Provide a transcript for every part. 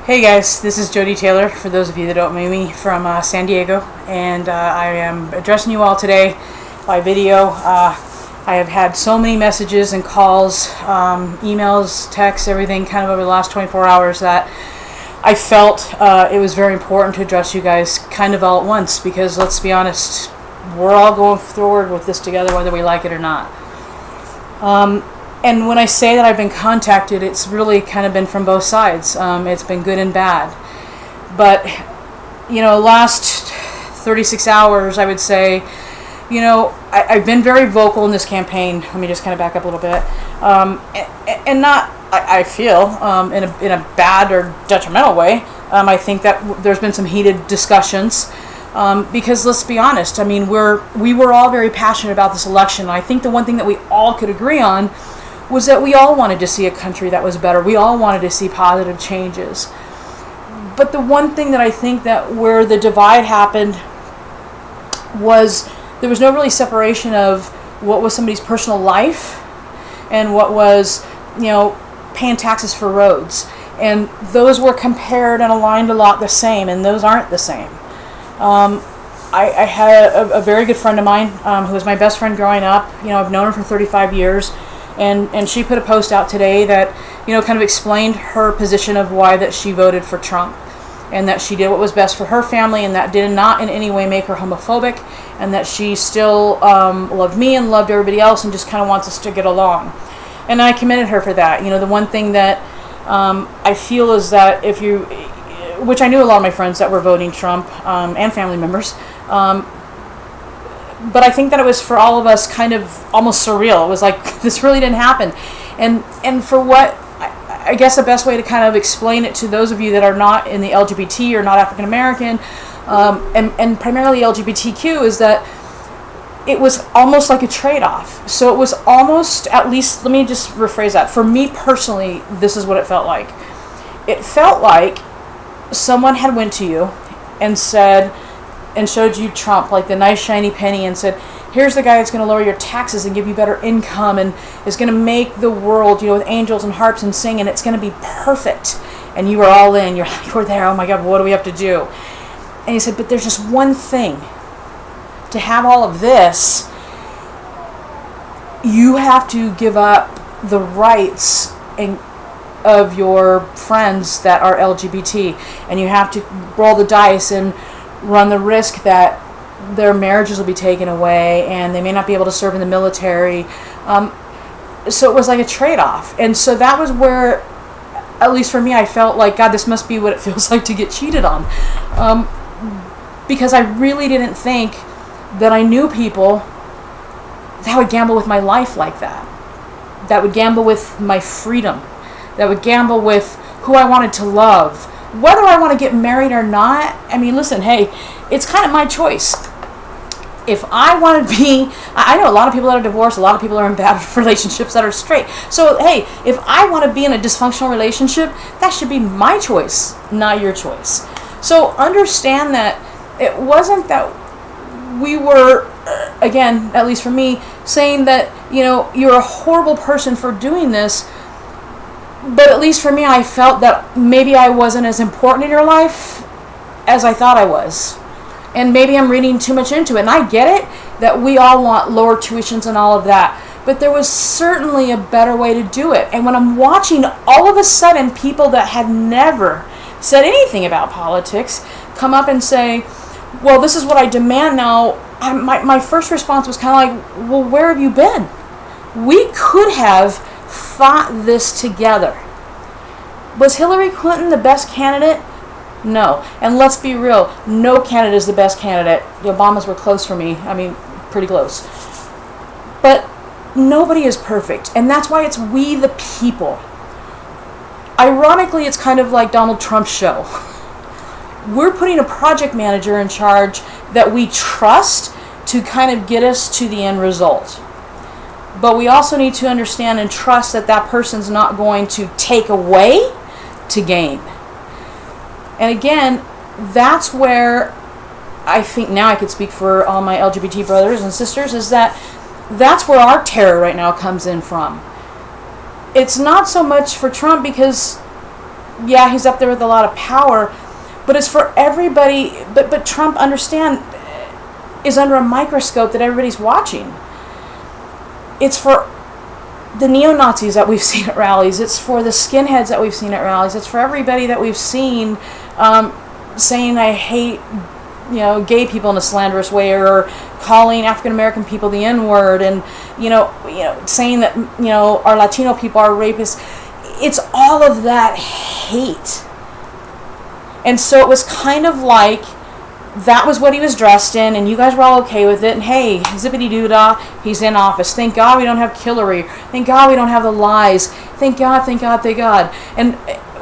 Hey guys, this is Jody Taylor, for those of you that don't know me, from San Diego, and I am addressing you all today by video. I have had so many messages and calls, emails, texts, everything kind of over the last 24 hours that I felt it was very important to address you guys kind of all at once, because let's be honest, we're all going forward with this together whether we like it or not. And when I say that I've been contacted, it's really kind of been from both sides. It's been good and bad. But, last 36 hours, I would say, I've been very vocal in this campaign. Let me just kind of back up a little bit. And not, I feel, in a bad or detrimental way. I think that there's been some heated discussions. Because let's be honest, we were all very passionate about this election. And I think the one thing that we all could agree on was that we all wanted to see a country that was better. We all wanted to see positive changes. But the one thing that I think that where the divide happened was there was no really separation of what was somebody's personal life and what was, paying taxes for roads. And those were compared and aligned a lot the same, and those aren't the same. I had a very good friend of mine who was my best friend growing up. I've known her for 35 years. And she put a post out today that, kind of explained her position of why that she voted for Trump, and that she did what was best for her family, and that did not in any way make her homophobic, and that she still loved me and loved everybody else and just kind of wants us to get along. And I commended her for that. The one thing that I feel is that which I knew a lot of my friends that were voting Trump and family members, but I think that it was for all of us kind of almost surreal. It was like, this really didn't happen. And for what, I guess the best way to kind of explain it to those of you that are not in the LGBT or not African American, and primarily LGBTQ, is that it was almost like a trade-off. So it was almost, at least, let me just rephrase that. For me personally, this is what it felt like. It felt like someone had went to you and said, and showed you Trump, like the nice shiny penny, and said, here's the guy that's going to lower your taxes and give you better income and is going to make the world, with angels and harps and sing, and it's going to be perfect. And you were all in. You're like, we're there. Oh my God, what do we have to do? And he said, but there's just one thing. To have all of this, you have to give up the rights of your friends that are LGBT, and you have to roll the dice and run the risk that their marriages will be taken away and they may not be able to serve in the military. So it was like a trade-off. And so that was where, at least for me, I felt like, God, this must be what it feels like to get cheated on. Because I really didn't think that I knew people that would gamble with my life like that. That would gamble with my freedom. That would gamble with who I wanted to love. Whether I want to get married or not, listen, hey, it's kind of my choice. If I want to be, I know a lot of people that are divorced, a lot of people are in bad relationships that are straight. So, hey, if I want to be in a dysfunctional relationship, that should be my choice, not your choice. So understand that it wasn't that we were, again, at least for me, saying that, you're a horrible person for doing this. But at least for me, I felt that maybe I wasn't as important in your life as I thought I was. And maybe I'm reading too much into it. And I get it that we all want lower tuitions and all of that. But there was certainly a better way to do it. And when I'm watching all of a sudden people that had never said anything about politics come up and say, well, this is what I demand now, my first response was kind of like, well, where have you been? We could have fought this together. Was Hillary Clinton the best candidate? No. And let's be real, no candidate is the best candidate. The Obamas were close for me. Pretty close. But nobody is perfect. And that's why it's we the people. Ironically, it's kind of like Donald Trump's show. We're putting a project manager in charge that we trust to kind of get us to the end result. But we also need to understand and trust that that person's not going to take away to gain. And again, that's where I think now I could speak for all my LGBT brothers and sisters, is that that's where our terror right now comes in from. It's not so much for Trump, because yeah, he's up there with a lot of power, but it's for everybody. But Trump, understand, is under a microscope that everybody's watching. It's for the neo-Nazis that we've seen at rallies. It's for the skinheads that we've seen at rallies. It's for everybody that we've seen saying, I hate, gay people in a slanderous way, or calling African American people the N-word, and saying that our Latino people are rapists. It's all of that hate. And so it was kind of like that was what he was dressed in, and you guys were all okay with it, and hey, zippity doo dah, he's in office. Thank God we don't have Hillary. Thank God we don't have the lies. Thank God, thank God, thank God. And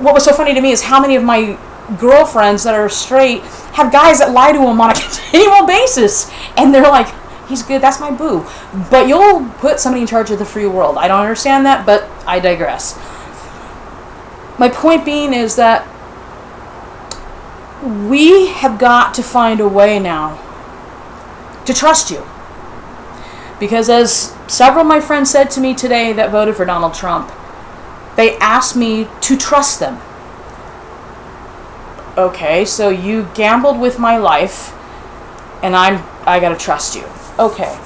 what was so funny to me is how many of my girlfriends that are straight have guys that lie to them on a continual basis, and they're like, he's good, that's my boo. But you'll put somebody in charge of the free world. I don't understand that, but I digress. My point being is that we have got to find a way now to trust you. Because as several of my friends said to me today that voted for Donald Trump, they asked me to trust them. Okay, so you gambled with my life, and I gotta trust you. Okay,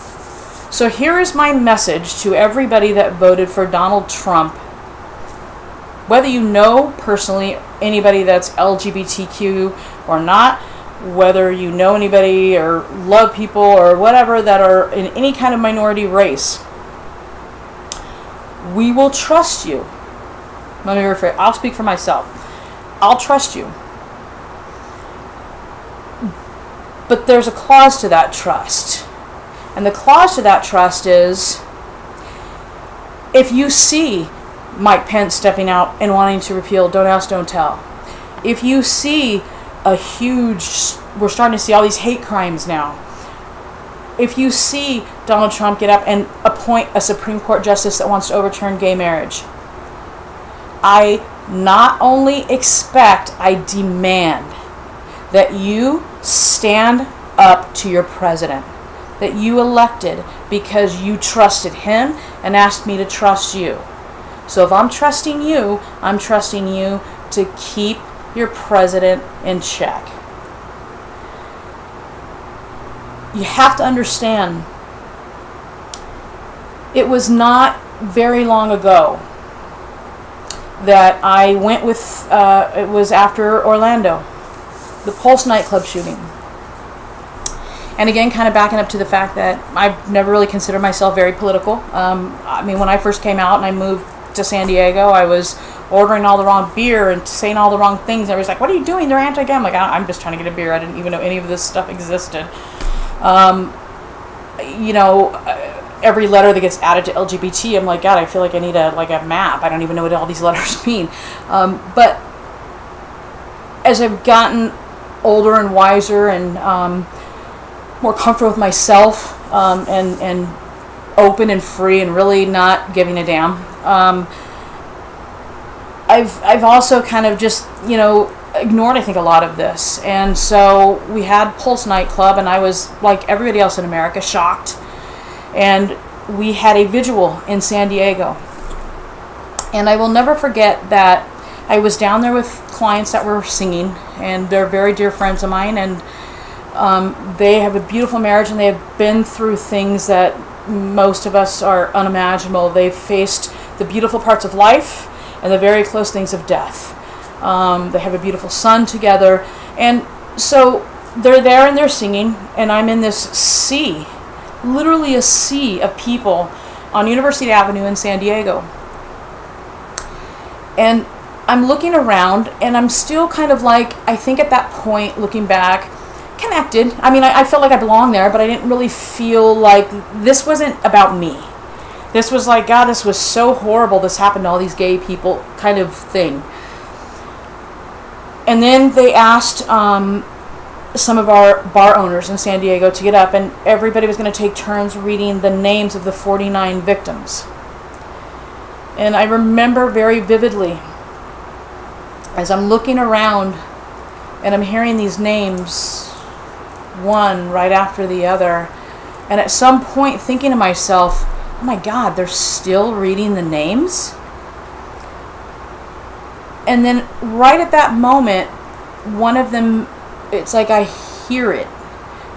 so here is my message to everybody that voted for Donald Trump. Whether you know personally anybody that's LGBTQ or not, whether you know anybody or love people or whatever that are in any kind of minority race, we will trust you. Let me rephrase. I'll speak for myself. I'll trust you. But there's a clause to that trust. And the clause to that trust is, if you see Mike Pence stepping out and wanting to repeal Don't Ask, Don't Tell, if you see we're starting to see all these hate crimes now, if you see Donald Trump get up and appoint a Supreme Court justice that wants to overturn gay marriage, I not only expect, I demand that you stand up to your president that you elected because you trusted him and asked me to trust you. So if I'm trusting you to keep your president in check. You have to understand, it was not very long ago that I went with, it was after Orlando, the Pulse nightclub shooting. And again, kind of backing up to the fact that I've never really considered myself very political. I mean, when I first came out and I moved to San Diego, I was ordering all the wrong beer and saying all the wrong things. Everybody's like, what are you doing? They're anti-gay. I'm like, I'm just trying to get a beer. I didn't even know any of this stuff existed. Every letter that gets added to LGBT, I'm like, God, I feel like I need a map. I don't even know what all these letters mean. But as I've gotten older and wiser and more comfortable with myself and open and free and really not giving a damn, I've also kind of just ignored, I think, a lot of this. And so we had Pulse nightclub, and I was like everybody else in America, shocked. And we had a vigil in San Diego, and I will never forget that I was down there with clients that were singing, and they're very dear friends of mine, and they have a beautiful marriage, and they have been through things that most of us are unimaginable. They've faced the beautiful parts of life and the very close things of death. They have a beautiful son together, and so they're there and they're singing, and I'm in this sea, literally a sea of people on University Avenue in San Diego. And I'm looking around, and I'm still kind of like, I think at that point, looking back, connected. I mean, I felt like I belonged there, but I didn't really feel like this wasn't about me. This was like, God, this was so horrible. This happened to all these gay people kind of thing. And then they asked some of our bar owners in San Diego to get up, and everybody was going to take turns reading the names of the 49 victims. And I remember very vividly, as I'm looking around and I'm hearing these names, one right after the other, and at some point thinking to myself, oh my God, they're still reading the names? And then right at that moment, one of them, it's like I hear it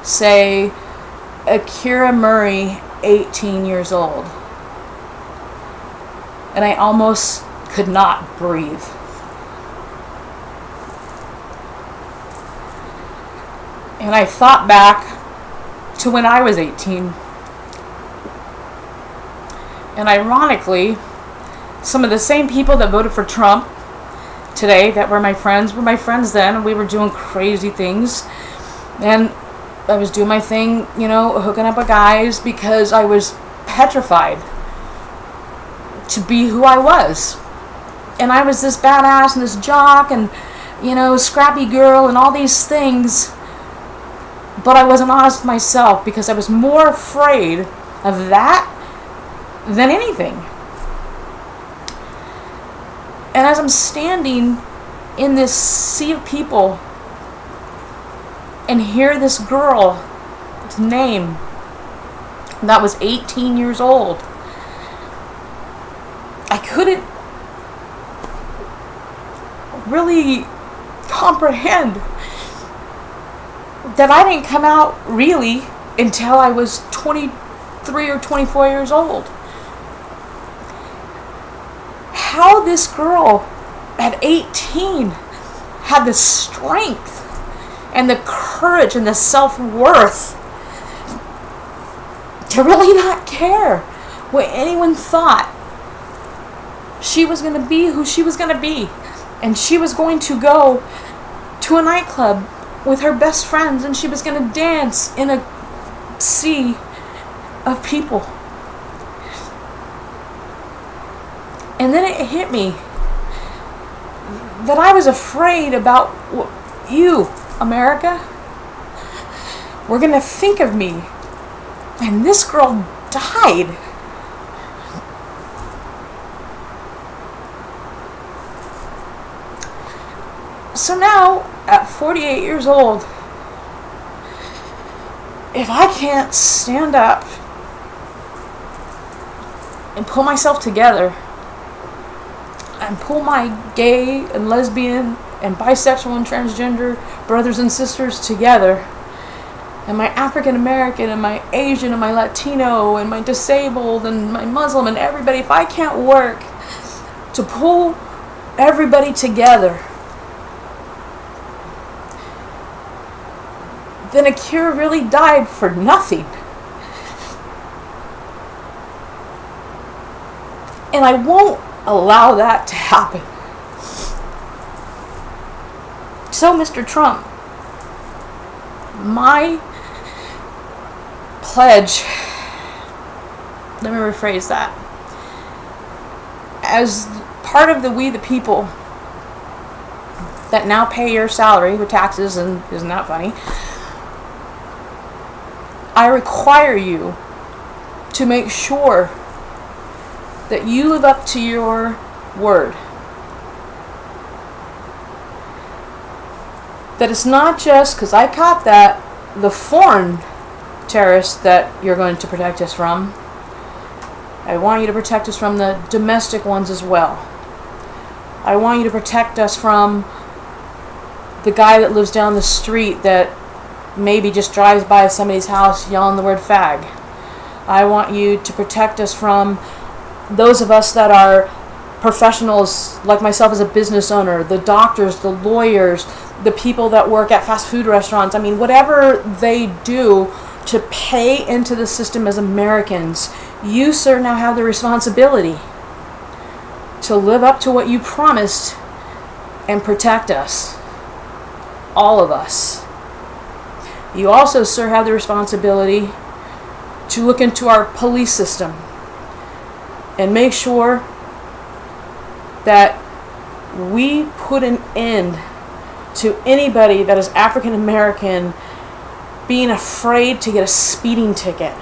say, Acura Marie, 18 years old. And I almost could not breathe. And I thought back to when I was 18. And ironically, some of the same people that voted for Trump today that were my friends then, and we were doing crazy things. And I was doing my thing, hooking up with guys because I was petrified to be who I was. And I was this badass and this jock and, scrappy girl and all these things. But I wasn't honest with myself because I was more afraid of that than anything. And as I'm standing in this sea of people and hear this girl's name that was 18 years old, I couldn't really comprehend that I didn't come out really until I was 23 or 24 years old. How this girl at 18 had the strength and the courage and the self-worth to really not care what anyone thought. She was going to be who she was going to be. And she was going to go to a nightclub with her best friends and she was going to dance in a sea of people. And then it hit me that I was afraid about you, America. We're going to think of me. And this girl died. So now, at 48 years old, if I can't stand up and pull myself together and pull my gay and lesbian and bisexual and transgender brothers and sisters together, and my African American and my Asian and my Latino and my disabled and my Muslim and everybody, if I can't work to pull everybody together, then Acura really died for nothing. And I won't allow that to happen. So, Mr. Trump, my pledge, let me rephrase that, as part of the we the people that now pay your salary with taxes, and isn't that funny, I require you to make sure that you live up to your word. That it's not just, because I caught that, the foreign terrorists that you're going to protect us from. I want you to protect us from the domestic ones as well. I want you to protect us from the guy that lives down the street that maybe just drives by somebody's house yelling the word fag. I want you to protect us from those of us that are professionals, like myself as a business owner, the doctors, the lawyers, the people that work at fast food restaurants. I mean, whatever they do to pay into the system as Americans, you, sir, now have the responsibility to live up to what you promised and protect us. All of us. You also, sir, have the responsibility to look into our police system and make sure that we put an end to anybody that is African American being afraid to get a speeding ticket,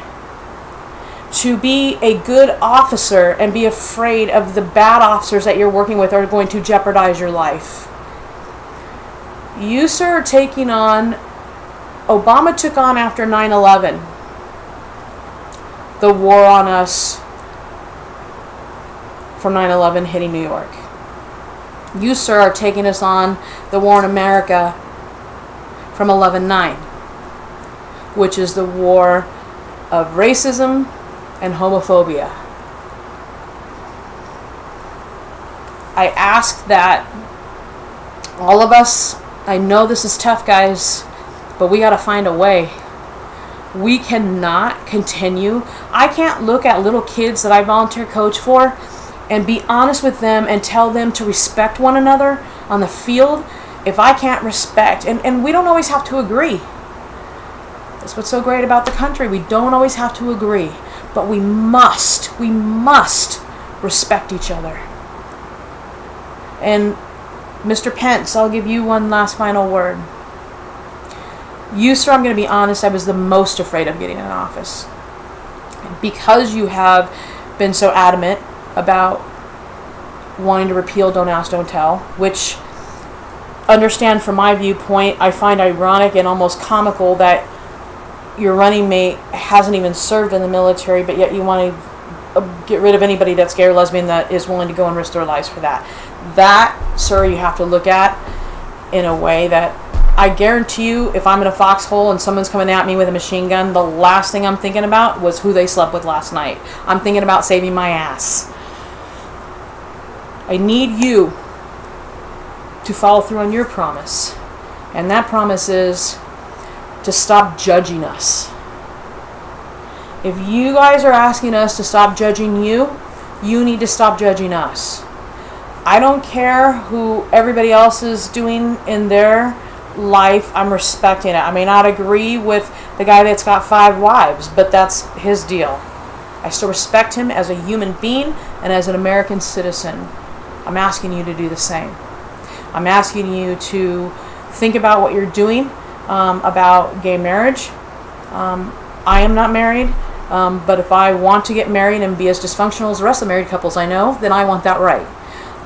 to be a good officer and be afraid of the bad officers that you're working with are going to jeopardize your life. You, sir, are taking on, Obama took on after 9/11, the war on us for 9/11 hitting New York. You, sir, are taking us on the war in America from 11/9, which is the war of racism and homophobia. I ask that all of us, I know this is tough, guys, but we got to find a way. We cannot continue. I can't look at little kids that I volunteer coach for and be honest with them and tell them to respect one another on the field if I can't respect. And we don't always have to agree. That's what's so great about the country. We don't always have to agree, but we must respect each other. And Mr. Pence, I'll give you one last final word. You, sir, I'm going to be honest, I was the most afraid of getting in office. Because you have been so adamant about wanting to repeal Don't Ask, Don't Tell, which, understand from my viewpoint, I find ironic and almost comical that your running mate hasn't even served in the military, but yet you want to get rid of anybody that's gay or lesbian that is willing to go and risk their lives for that. That, sir, you have to look at in a way that I guarantee you, if I'm in a foxhole and someone's coming at me with a machine gun, the last thing I'm thinking about was who they slept with last night. I'm thinking about saving my ass. I need you to follow through on your promise. And that promise is to stop judging us. If you guys are asking us to stop judging you, you need to stop judging us. I don't care who everybody else is doing in their life. I'm respecting it. I may not agree with the guy that's got 5 wives, but that's his deal. I still respect him as a human being and as an American citizen. I'm asking you to do the same. I'm asking you to think about what you're doing about gay marriage. I am not married, but if I want to get married and be as dysfunctional as the rest of the married couples I know, then I want that right.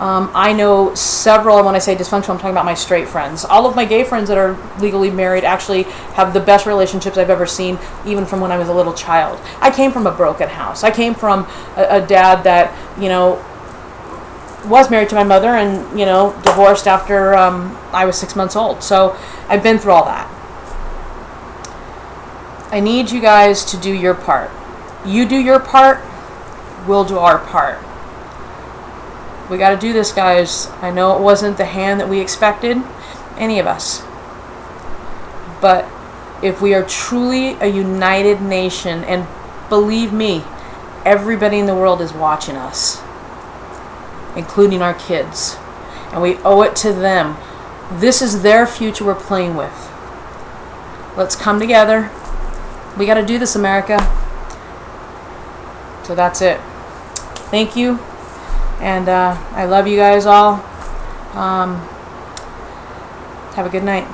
I know several, and when I say dysfunctional, I'm talking about my straight friends. All of my gay friends that are legally married actually have the best relationships I've ever seen, even from when I was a little child. I came from a broken house. I came from a dad that, was married to my mother and, divorced after I was 6 months old. So I've been through all that. I need you guys to do your part. You do your part, we'll do our part. We got to do this, guys. I know it wasn't the hand that we expected, any of us. But if we are truly a united nation, and believe me, everybody in the world is watching us, including our kids, and we owe it to them. This is their future we're playing with. Let's come together. We got to do this, America. So that's it. Thank you. And I love you guys all. Have a good night.